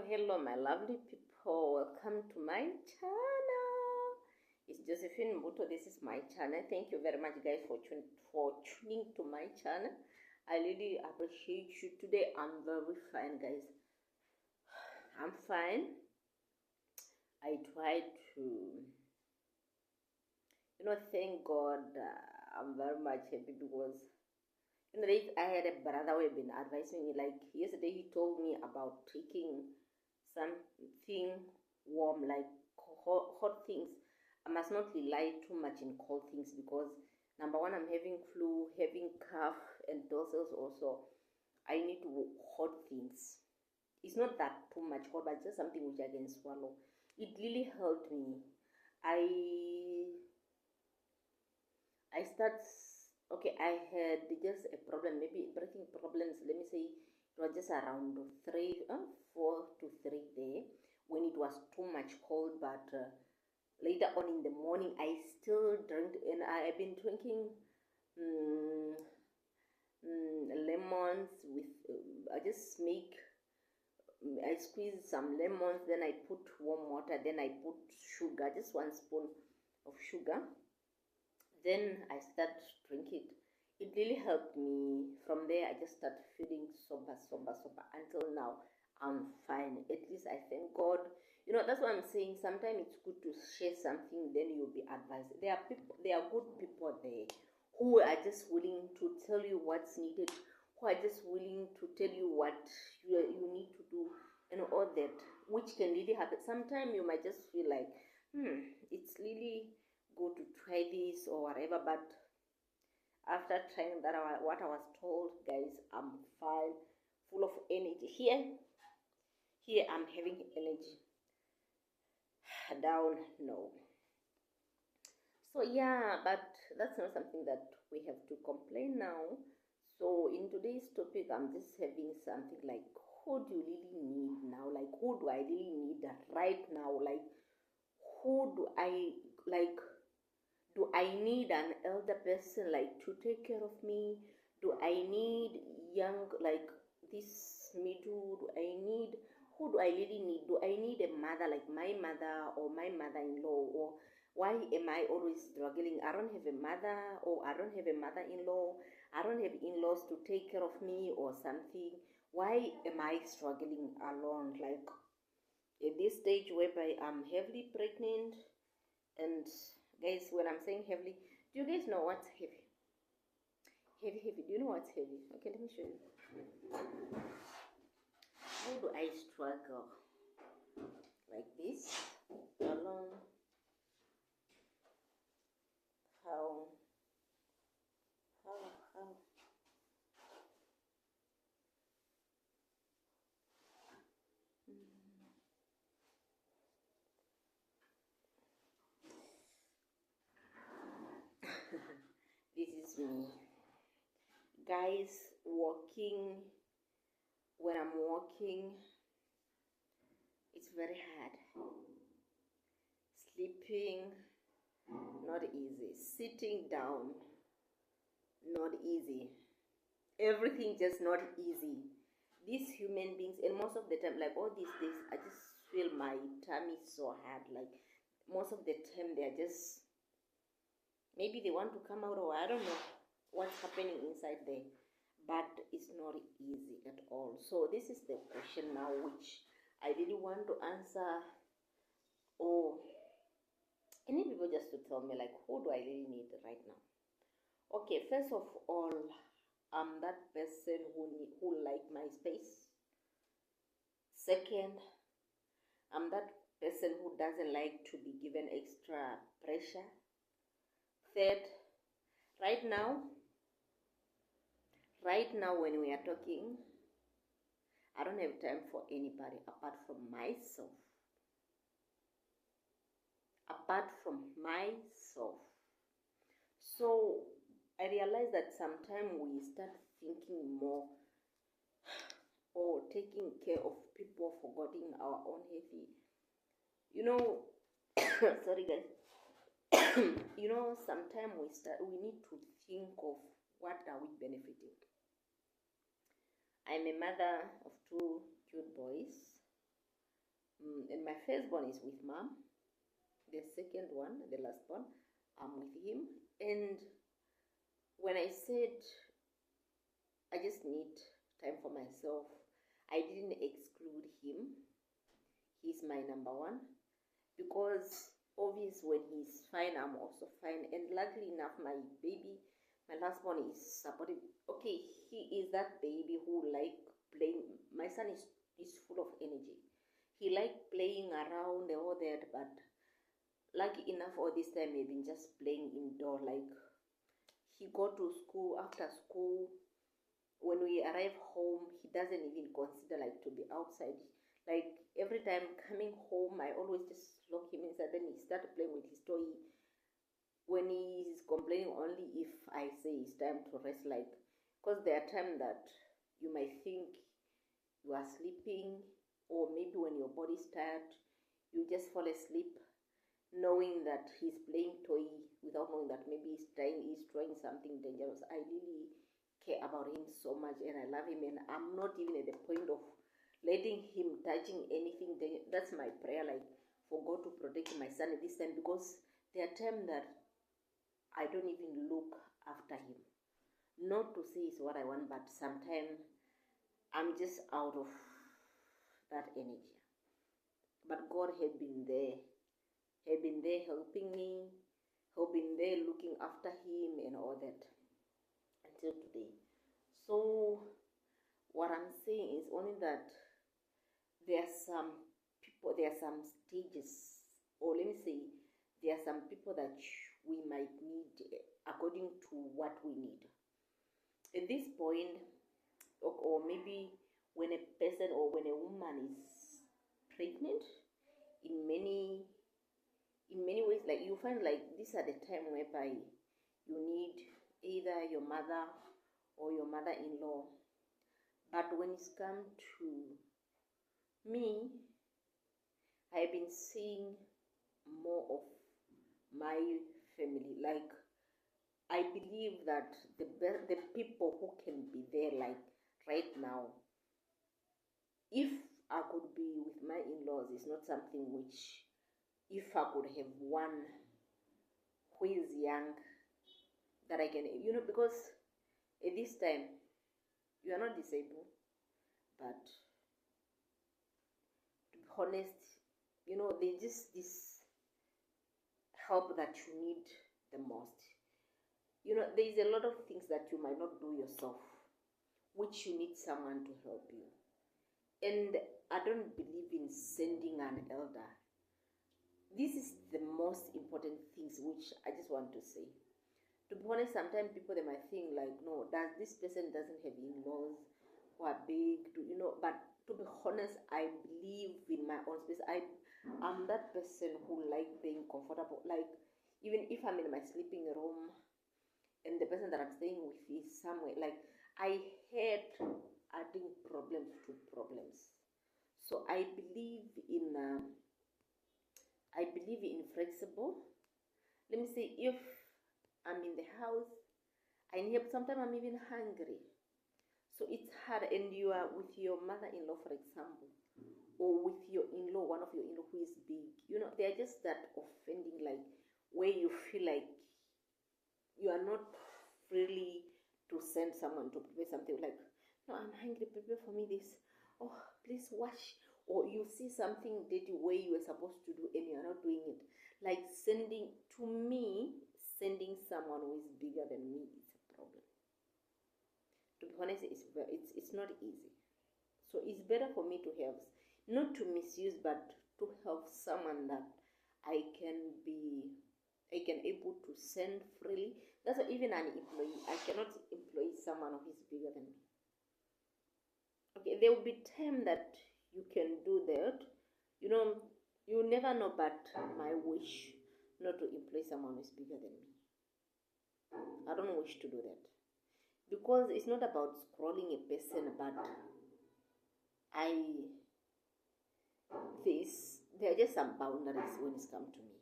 Hello, my lovely people. Welcome to my channel. It's Josephine Mbuto. This is my channel. Thank you very much, guys, for tuning to my channel. I really appreciate you. Today, I'm very fine, guys. I'm fine. I tried to, thank God. I'm very much happy because I had a brother who had been advising me. Like yesterday, he told me about taking something warm, like hot things. I must not rely too much in cold things because number one, I'm having flu, having cough, and tonsils also. I need hot things. It's not that too much hot, but just something which I can swallow. It really helped me. I start. Okay, I had just a problem, maybe breathing problems. Let me say it was just around 4 to 3 there when it was too much cold. But later on in the morning, I still drink, and I've been drinking lemons with. I just make. I squeeze some lemons, then I put warm water, then I put sugar, just 1 spoon of sugar. Then I start drinking it. It really helped me. From there, I just start feeling sober until now. I'm fine. At least I thank God. That's what I'm saying. Sometimes it's good to share something, then you'll be advised. There are good people there who are just willing to tell you what's needed, who are just willing to tell you what you need to do, and all that, which can really happen. Sometimes you might just feel like, it's really good to try this or whatever, but after trying that, what I was told, guys, I'm fine, full of energy. Here I'm having energy. Down, no. So yeah, but that's not something that we have to complain now. So in today's topic, I'm just having something like, who do you really need now? Like, who do I really need right now? Like, who do I like? Do I need an elder person like to take care of me? Do I need young, like this middle? Who do I really need? Do I need a mother like my mother or my mother-in-law? Or why am I always struggling? I don't have a mother, or I don't have a mother-in-law. I don't have in-laws to take care of me or something. Why am I struggling alone? Like at this stage whereby I'm heavily pregnant, and guys, when I'm saying heavily, do you guys know what's heavy? Heavy. Do you know what's heavy? Okay, let me show you. How do I struggle? Like this, alone. How? This is me. Guys, walking. When I'm walking, it's very hard. Sleeping, not easy. Sitting down, not easy. Everything just not easy. These human beings, and most of the time, like all these days, I just feel my tummy so hard. Like most of the time, they're just, maybe they want to come out, or I don't know what's happening inside there, but it's not easy at all. So this is the question now which I really want to answer. Or I need people just to tell me, like, who do I really need right now? Okay, first of all, I'm that person who like my space. Second, I'm that person who doesn't like to be given extra pressure. Third, right now when we are talking, I don't have time for anybody apart from myself. So I realize that sometimes we start thinking more or taking care of people, forgetting our own heavy. Sorry guys. Sometimes we need to think of what are we benefiting. I'm a mother of 2 cute boys. And my firstborn is with mom. The second one, the last one, I'm with him. And when I said I just need time for myself, I didn't exclude him. He's my number one, because obvious when he's fine, I'm also fine. And luckily enough, my baby, my last one, is supportive. Okay, he is that baby who like playing. My son is full of energy. He like playing around and all that, but lucky enough, all this time we've been just playing indoor. Like, he go to school, after school, when we arrive home, he doesn't even consider like to be outside. Like, every time coming home, I always just lock him inside. Then he started playing with his toy. When he's complaining, only if I say it's time to rest. Like, because there are times that you might think you are sleeping, or maybe when your body's tired, you just fall asleep, knowing that he's playing toy, without knowing that maybe he's trying something dangerous. I really care about him so much, and I love him, and I'm not even at the point of letting him touching anything. That's my prayer, like, for God to protect my son at this time, because there are times that I don't even look after him. Not to say it's what I want, but sometimes I'm just out of that energy. But God had been there, helping me, have been there looking after him and all that until today. So what I'm saying is only that there are some people, there are some stages, or let me say, there are some people that we might need according to what we need. At this point, or maybe when a person or when a woman is pregnant, in many ways, like, you find like these are the time whereby you need either your mother or your mother-in-law. But when it's come to me, I've been seeing more of my family. Like, I believe that the people who can be there, like right now, if I could be with my in-laws, it's not something which, if I could have one who is young, that I can, because at this time, you are not disabled, but to be honest, there's just this help that you need the most. There's a lot of things that you might not do yourself, which you need someone to help you. And I don't believe in sending an elder. This is the most important things which I just want to say. To be honest, sometimes people, they might think like, no, this person doesn't have in-laws who are big, but to be honest, I believe in my own space. I'm that person who like being comfortable. Like, even if I'm in my sleeping room and the person that I'm staying with is somewhere, like, I hate adding problems to problems. So I believe in flexible. Let me say, if I'm in the house, I need help. Sometimes I'm even hungry. So it's hard, and you are with your mother-in-law, for example, or with your in-law, one of your in-law who is big. They're just that offending, like, where you feel like you are not freely to send someone to prepare something. Like, no, I'm hungry, prepare for me this. Oh, please wash. Or you see something dirty where you were supposed to do and you're not doing it. Like, sending someone who is bigger than me is a problem. To be honest, it's not easy. So it's better for me to have, not to misuse, but to have someone that I can able to send freely. That's why even an employee, I cannot employ someone who is bigger than me. Okay, there will be time that you can do that. You never know, but my wish not to employ someone who is bigger than me. I don't wish to do that, because it's not about scrolling a person, but there are just some boundaries when it's come to me,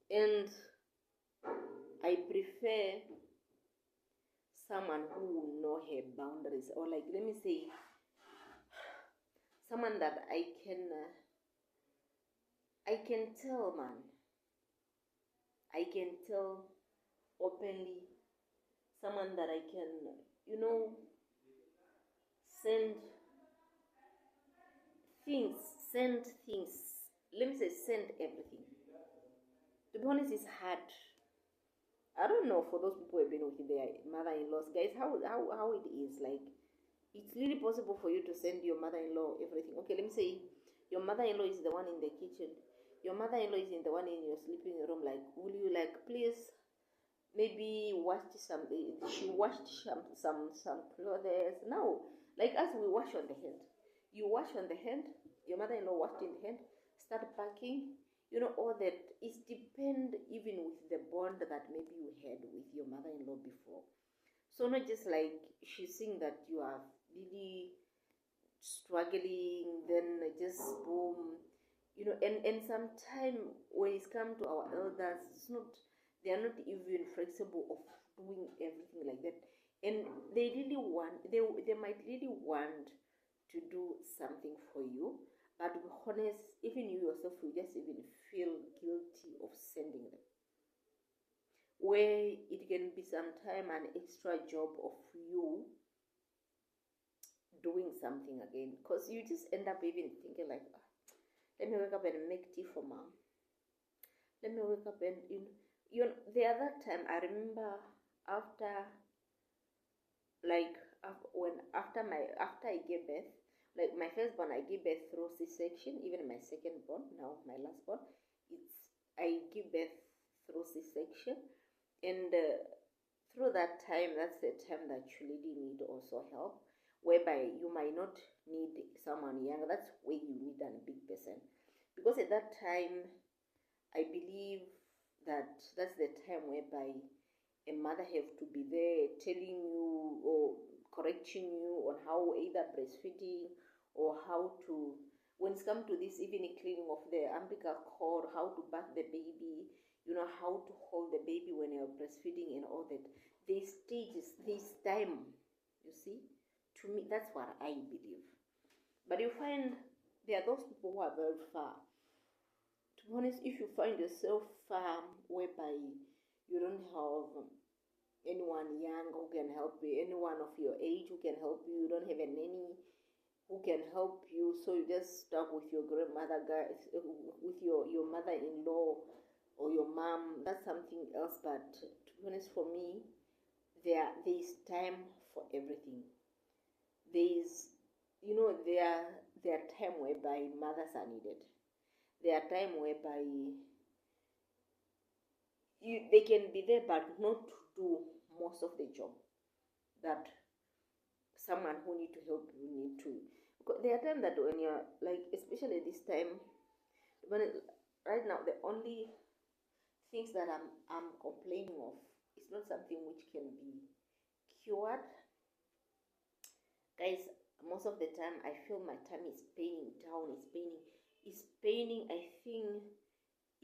and I prefer someone who will know her boundaries, or, like, let me say, someone that I can tell, man. I can tell openly. Someone that I can, you know, send things, send things. Let me say, send everything. To be honest, it's hard. I don't know for those people who have been with their mother-in-laws, guys, how it is. Like, it's really possible for you to send your mother-in-law everything. Okay, let me say, your mother-in-law is the one in the kitchen. Your mother-in-law is in the one in your sleeping room. Like, will you, like, please maybe washed something? She washed some clothes. No, like us, we wash on the hand. You wash on the hand. Your mother-in-law washed in the hand. Start packing. You know, all that is depend even with the bond that maybe you had with your mother-in-law before. So not just like she's seeing that you are really struggling, then just boom, you know. And sometime when it's come to our elders, it's not, they are not even flexible of doing everything like that, and they really want, they might really want to do something for you, but to be honest, even you yourself will just even feel guilty of sending them, where it can be sometime an extra job of you doing something again, because you just end up even thinking like, "Ah, let me wake up and make tea for mom. Let me wake up and you know, the other time I remember after, like, after I gave birth, like my first born I gave birth through C-section, even my second born, now my last born, it's, I give birth through C-section, and through that time, that's the time that you really need also help, whereby you might not need someone younger. That's where you need a big person, because at that time I believe that that's the time whereby a mother have to be there telling you or correcting you on how either breastfeeding or how to, when it's come to this, even cleaning of the umbilical cord, how to bath the baby, you know, how to hold the baby when you're breastfeeding and all that. These stages, this time, you see, to me, that's what I believe. But you find there are those people who are very far. To be honest, if you find yourself far, whereby you don't have anyone young who can help you, anyone of your age who can help you, you don't have a nanny who can help you, so you just stuck with your grandmother, guys, with your mother-in-law or your mom, that's something else. But to be honest, for me, there's time for everything. There's, you know, there are time whereby mothers are needed. There are time whereby they can be there but not to do most of the job that someone who need to help you need to. Because there are times that when you're like, especially this time, when right now the only things that I'm complaining of is not something which can be cured, guys. Most of the time I feel my tummy is paining down, it's paining. I think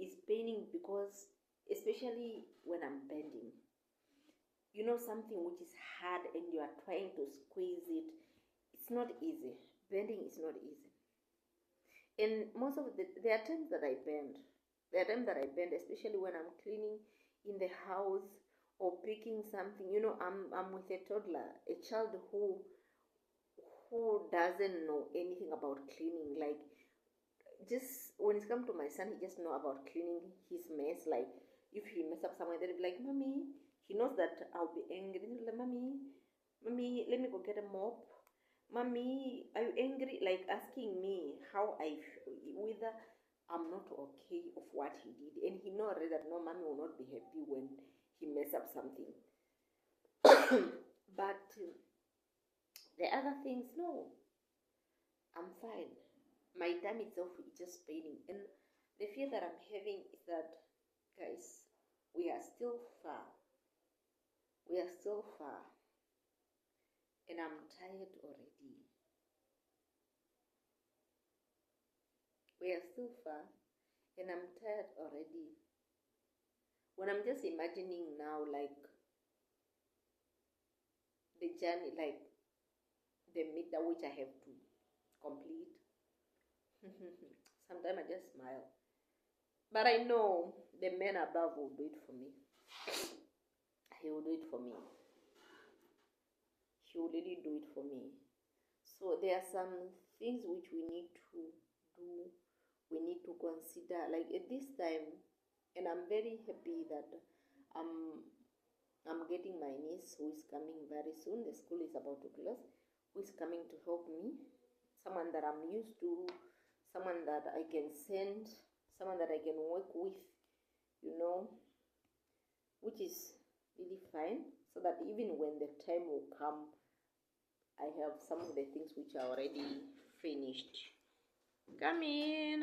it's paining because, especially when I'm bending, you know, something which is hard and you are trying to squeeze it, it's not easy. Bending is not easy. And most of there are times that I bend. There are times that I bend, especially when I'm cleaning in the house or picking something. You know, I'm with a toddler, a child who doesn't know anything about cleaning. Like, just when it's come to my son, he just know about cleaning his mess. Like, if he mess up somewhere, they'll be like, "Mommy," he knows that I'll be angry. He'll be like, "Mommy, let me go get a mop. Mommy, are you angry?" Like, asking me how whether I'm not okay of what he did. And he know already that no, mommy will not be happy when he mess up something. But the other things, no, I'm fine. My tummy itself is just paining. And the fear that I'm having is that, guys, we are still far. We are still far. And I'm tired already. We are still far. And I'm tired already. When I'm just imagining now, like, the journey, like, the meter which I have to complete, Sometimes I just smile. But I know the man above will do it for me. He will do it for me. He will really do it for me. So there are some things which we need to do, we need to consider. Like at this time, and I'm very happy that I'm getting my niece who is coming very soon. The school is about to close, who is coming to help me. Someone that I'm used to, someone that I can send, someone that I can work with, you know, which is really fine. So that even when the time will come, I have some of the things which are already finished. Come in.